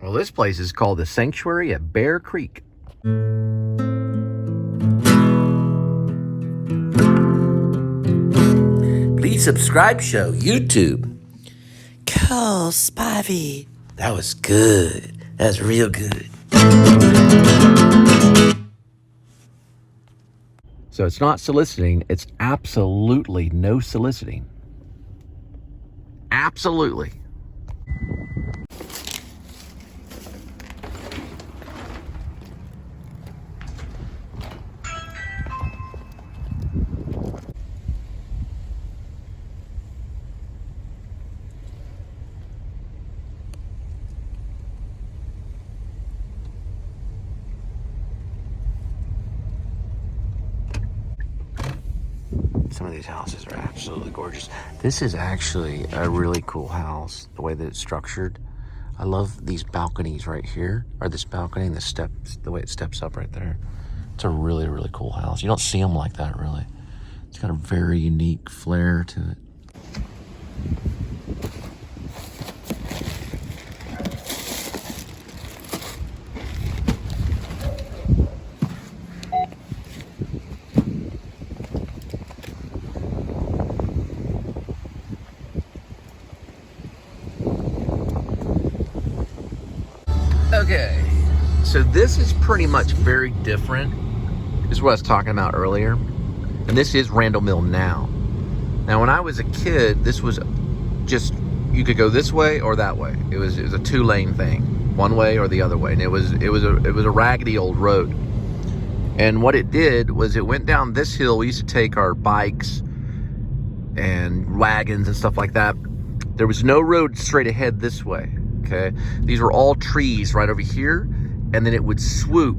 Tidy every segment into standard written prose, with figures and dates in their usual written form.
Well, this place is called the Sanctuary at Bear Creek. Please subscribe show, YouTube. Cole Spivey. That was good. That was real good. So it's not soliciting. It's absolutely no soliciting. Absolutely. Some of these houses are absolutely gorgeous. This is actually a really cool house, the way that it's structured. I love these balconies right here, or this balcony and the steps, the way it steps up right there. It's a really, really cool house. You don't see them like that, really. It's got a very unique flair to it. Okay, so this is pretty much very different. This is what I was talking about earlier. And this is Randol Mill now. Now, when I was a kid, this was just, you could go this way or that way. It was a two-lane thing, one way or the other way. And it was a raggedy old road. And what it did was it went down this hill. We used to take our bikes and wagons and stuff like that. There was no road straight ahead this way. Okay, these were all trees right over here, and then it would swoop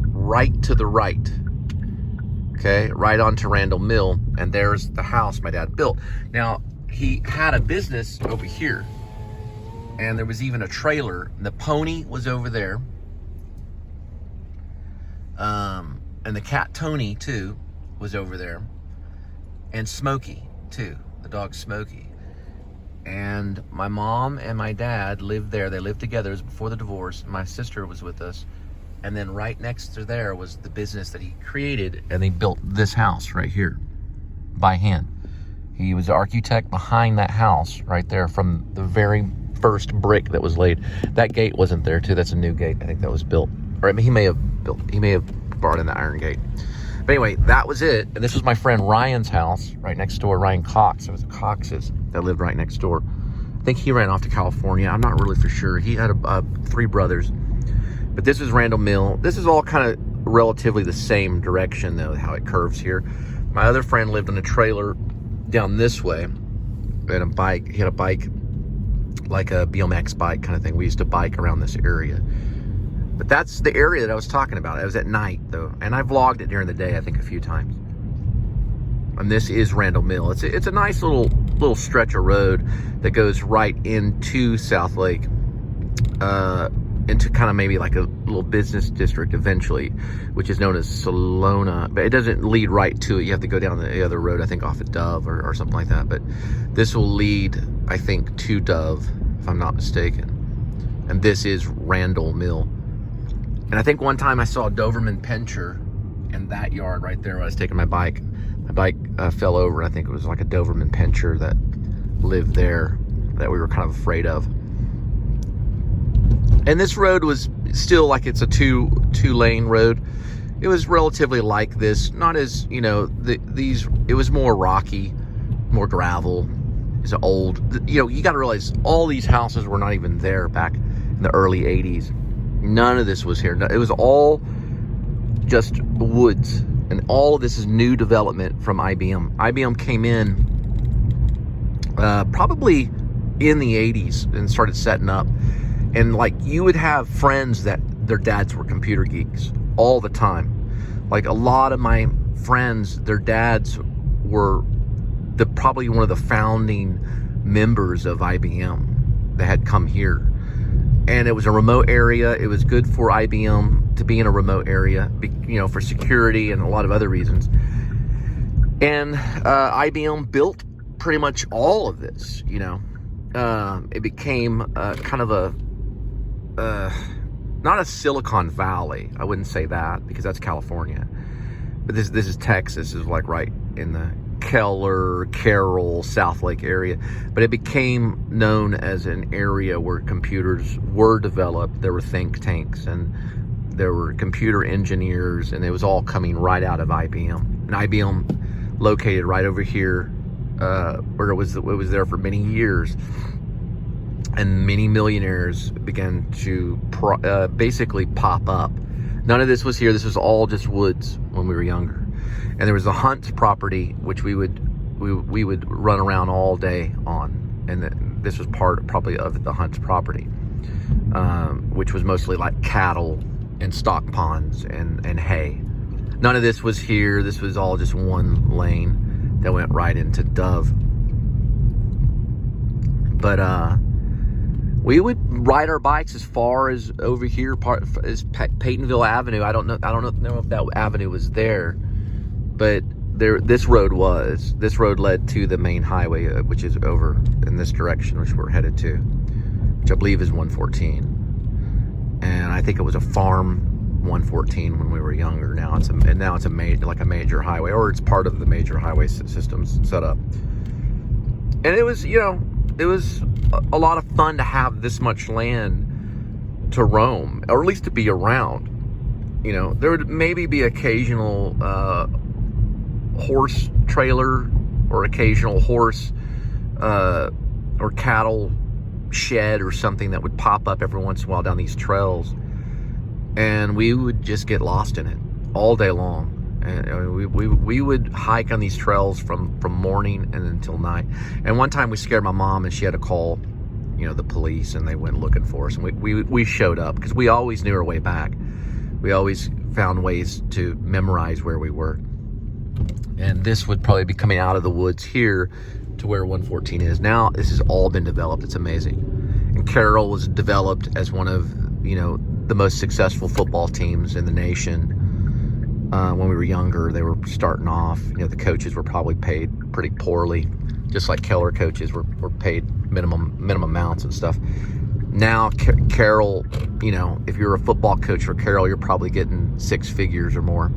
right to the right. Okay, right onto Randol Mill, and there's the house my dad built. Now, he had a business over here, and there was even a trailer. The pony was over there, and the cat Tony too was over there, and Smokey too, the dog Smokey. And my mom and my dad lived there. They lived together. It was before the divorce. My sister was with us. And then right next to there was the business that he created. And they built this house right here by hand. He was the architect behind that house right there from the very first brick that was laid. That gate wasn't there too. That's a new gate. I think that was built. Or I mean, he may have brought in the iron gate. But anyway, that was it. And this was my friend Ryan's house right next door, Ryan Cox. It was the Coxes that lived right next door. I think he ran off to California. I'm not really for sure. He had 3 brothers. But this is Randol Mill. This is all kind of relatively the same direction, though, how it curves here. My other friend lived in a trailer down this way. And a bike. He had a bike, like a BMX bike kind of thing. We used to bike around this area. But that's the area that I was talking about. It was at night, though. And I vlogged it during the day, I think, a few times. And this is Randol Mill. It's a nice little stretch of road that goes right into South Lake. Into kind of maybe like a little business district eventually, which is known as Salona. But it doesn't lead right to it. You have to go down the other road, I think, off of Dove or something like that. But this will lead, I think, to Dove, if I'm not mistaken. And this is Randol Mill. And I think one time I saw a Doberman Pinscher in that yard right there when I was taking my bike. My bike fell over, and I think it was like a Doberman Pinscher that lived there that we were kind of afraid of. And this road was still like it's a two-lane road. It was relatively like this, not as, you know, it was more rocky, more gravel. It's old. You know, you got to realize all these houses were not even there back in the early 80s. None of this was here. It was all just woods. And all of this is new development from IBM. IBM came in probably in the 80s and started setting up. And like you would have friends that their dads were computer geeks all the time. Like a lot of my friends, their dads were probably one of the founding members of IBM that had come here. And it was a remote area. It was good for IBM to be in a remote area, you know, for security and a lot of other reasons. And IBM built pretty much all of this, you know. It became kind of not a Silicon Valley. I wouldn't say that because that's California. But this is Texas. This is like right in the Keller, Carroll, South Lake area. But it became known as an area where computers were developed. There were think tanks and there were computer engineers, and it was all coming right out of IBM. And IBM located right over here, where it was there for many years. And many millionaires began to basically pop up. None of this was here. This was all just woods when we were younger. And there was the Hunt property, which we would run around all day on. And this was part probably of the Hunt's property, which was mostly like cattle and stock ponds and hay. None of this was here. This was all just one lane that went right into Dove. But we would ride our bikes as far as over here, as Peytonville Avenue. I don't know if that avenue was there, but this road was. This road led to the main highway, which is over in this direction, which we're headed to, which I believe is 114. And I think it was a farm 114 when we were younger. Now it's a major highway, or it's part of the major highway systems set up. And it was, it was a lot of fun to have this much land to roam, or at least to be around. There would maybe be occasional horse trailer or occasional horse or cattle shed or something that would pop up every once in a while down these trails, and we would just get lost in it all day long. And we would hike on these trails from morning and until night. And one time we scared my mom, and she had to call, the police, and they went looking for us. And we showed up because we always knew our way back. We always found ways to memorize where we were. And this would probably be coming out of the woods here to where 114 is. Now this has all been developed. It's amazing. And Carroll was developed as one of, the most successful football teams in the nation. When we were younger, they were starting off. The coaches were probably paid pretty poorly, just like Keller coaches were paid minimum amounts and stuff. Now Carroll, if you're a football coach for Carroll, you're probably getting six figures or more,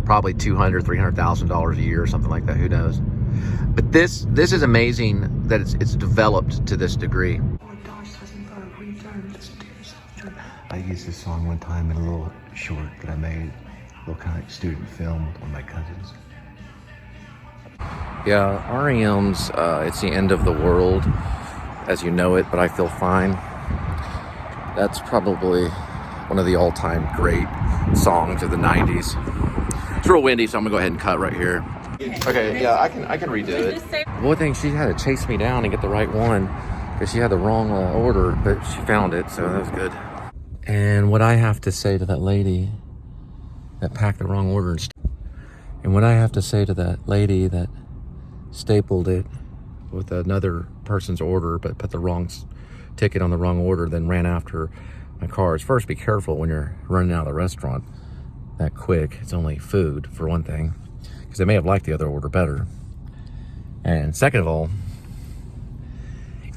probably $200,000-$300,000 a year or something like that. Who knows? But this is amazing that it's developed to this degree. I used this song one time in a little short that I made. Little kind of student film with one of my cousins. Yeah, REM's It's the End of the World as You Know It, But I Feel Fine. That's probably one of the all-time great songs of the 90s. It's real windy, so I'm gonna go ahead and cut right here. Okay, yeah, I can redo it. One thing, she had to chase me down and get the right one because she had the wrong order, but she found it, so that was good. And what I have to say to that lady that packed the wrong order, and what I have to say to that lady that stapled it with another person's order but put the wrong ticket on the wrong order, then ran after my car, is first, be careful when you're running out of the restaurant that quick. It's only food, for one thing, because they may have liked the other order better. And second of all,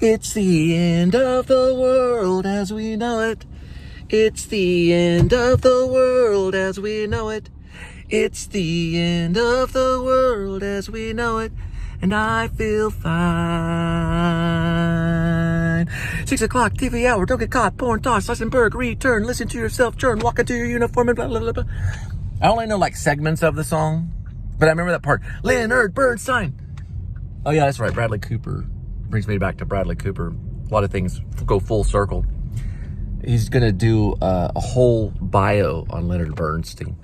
it's the end of the world as we know it. It's the end of the world as we know it. It's the end of the world as we know it. And I feel fine. 6 o'clock, TV hour, don't get caught, porn, toss, slice and burger, return, listen to yourself, turn, walk into your uniform, and blah, blah, blah, blah. I only know like segments of the song, but I remember that part. Leonard Bernstein. Oh yeah, that's right, Bradley Cooper. Brings me back to Bradley Cooper. A lot of things go full circle. He's going to do a whole bio on Leonard Bernstein.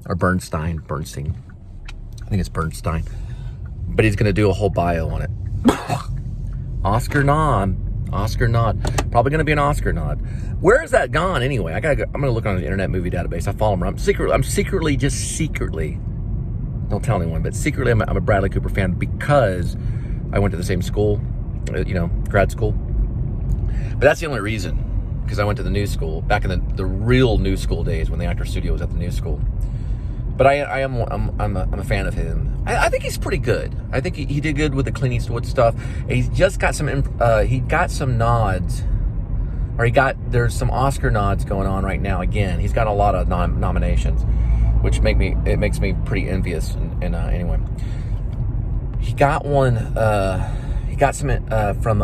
Or Bernstein. I think it's Bernstein. But he's going to do a whole bio on it. Oscar nod. Probably going to be an Oscar nod. Where is that gone anyway? I'm going to look on the Internet Movie Database. I follow him. I'm secretly, don't tell anyone, but secretly I'm a Bradley Cooper fan because I went to the same school, grad school. But that's the only reason. Because I went to the new school back in the real new school days when the actor studio was at the new school. But I'm a fan of him. I think he's pretty good. I think he did good with the Clint Eastwood stuff. He just got some nods there's some Oscar nods going on right now. Again, he's got a lot of nominations, which makes me pretty envious. And anyway, he got one. He got some from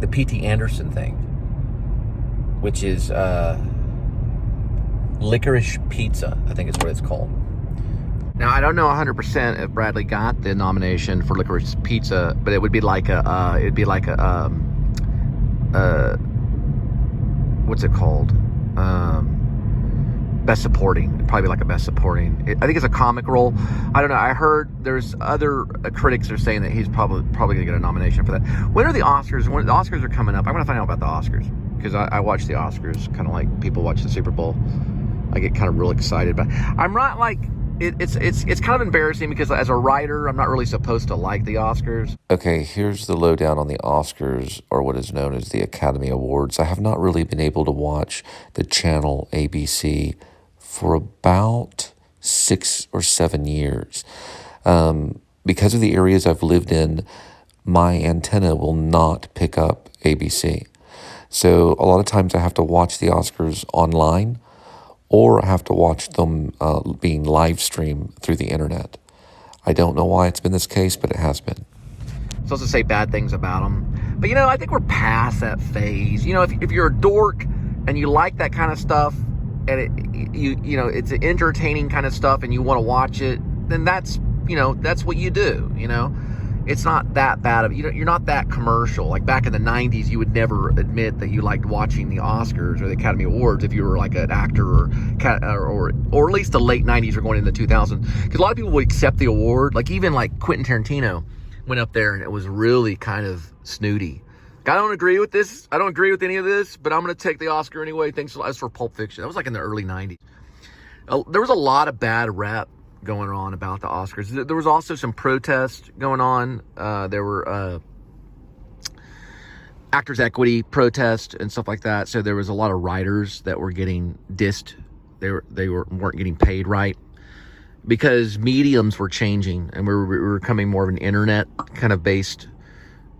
the P.T. Anderson thing, which is licorice pizza, I think is what it's called. Now, I don't know 100% if Bradley got the nomination for licorice pizza, but it would be like what's it called? Best supporting. It'd probably be like a best supporting. I think it's a comic role. I don't know. I heard there's other critics are saying that he's probably going to get a nomination for that. When are the Oscars? When the Oscars are coming up, I want to find out about the Oscars, because I watch the Oscars kind of like people watch the Super Bowl. I get kind of real excited, but I'm not like it's kind of embarrassing because as a writer, I'm not really supposed to like the Oscars. Okay, here's the lowdown on the Oscars, or what is known as the Academy Awards. I have not really been able to watch the channel ABC for about 6 or 7 years. Because of the areas I've lived in, my antenna will not pick up ABC. So a lot of times I have to watch the Oscars online, or I have to watch them being live streamed through the internet. I don't know why it's been this case, but it has been. Supposed to say bad things about them, but I think we're past that phase. If you're a dork and you like that kind of stuff, and it's entertaining kind of stuff, and you want to watch it, then that's what you do. It's not that bad you're not that commercial. Like back in the 90s, you would never admit that you liked watching the Oscars or the Academy Awards if you were like an actor or at least the late 90s or going into the 2000s. Because a lot of people would accept the award. Like even like Quentin Tarantino went up there and it was really kind of snooty. Like, I don't agree with this. I don't agree with any of this, but I'm going to take the Oscar anyway. Thanks a lot. As for Pulp Fiction, that was like in the early 90s. There was a lot of bad rep going on about the Oscars. There was also some protest going on. There were actors' equity protest and stuff like that. So there was a lot of writers that were getting dissed. They weren't getting paid right because mediums were changing, and we were becoming more of an internet kind of based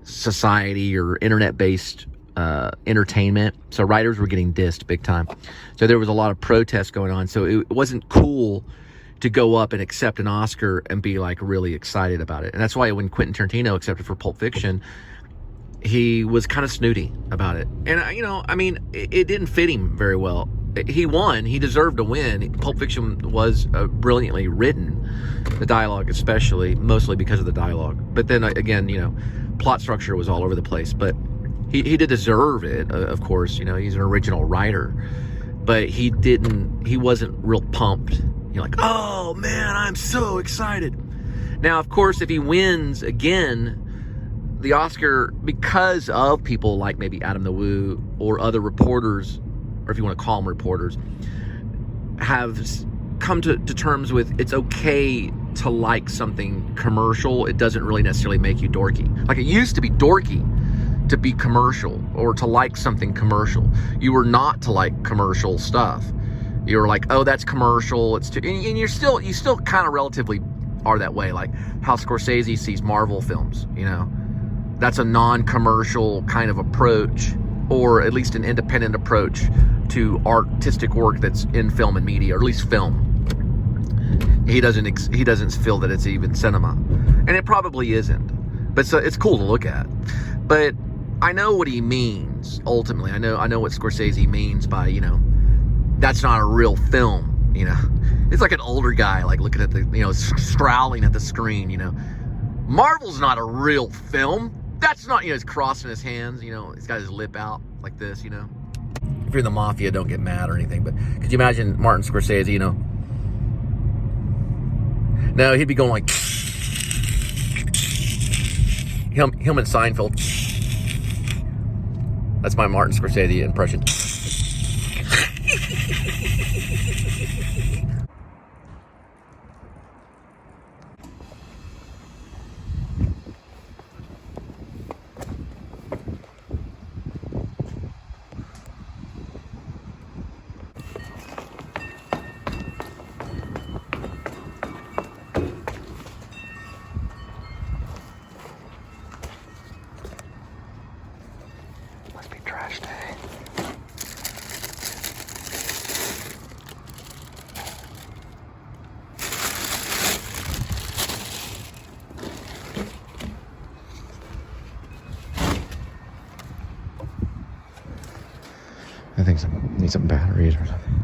society, or internet based entertainment. So writers were getting dissed big time. So there was a lot of protests going on. So it wasn't cool to go up and accept an Oscar and be like really excited about it. And that's why when Quentin Tarantino accepted for Pulp Fiction, he was kind of snooty about it. And it didn't fit him very well. He won. He deserved to win. Pulp Fiction was brilliantly written, the dialogue especially, mostly because of the dialogue. But then again, plot structure was all over the place. But he did deserve it, of course. He's an original writer. But he wasn't real pumped. You're like, oh man, I'm so excited. Now, of course, if he wins again, the Oscar, because of people like maybe Adam the Woo or other reporters, or if you want to call them reporters, have come to terms with it's okay to like something commercial. It doesn't really necessarily make you dorky. Like it used to be dorky to be commercial or to like something commercial. You were not to like commercial stuff. You were like, oh, that's commercial. It's too, and you still kind of relatively are that way. Like how Scorsese sees Marvel films, that's a non-commercial kind of approach, or at least an independent approach to artistic work that's in film and media, or at least film. He doesn't feel that it's even cinema, and it probably isn't. But so it's cool to look at. But I know what he means ultimately. I know what Scorsese means by that's not a real film, It's like an older guy, like looking at the, scowling at the screen, Marvel's not a real film. That's not, he's crossing his hands, he's got his lip out like this, If you're in the mafia, don't get mad or anything, but could you imagine Martin Scorsese, No, he'd be going like, him and Seinfeld. That's my Martin Scorsese impression. Must be trash day. I think need some batteries or something.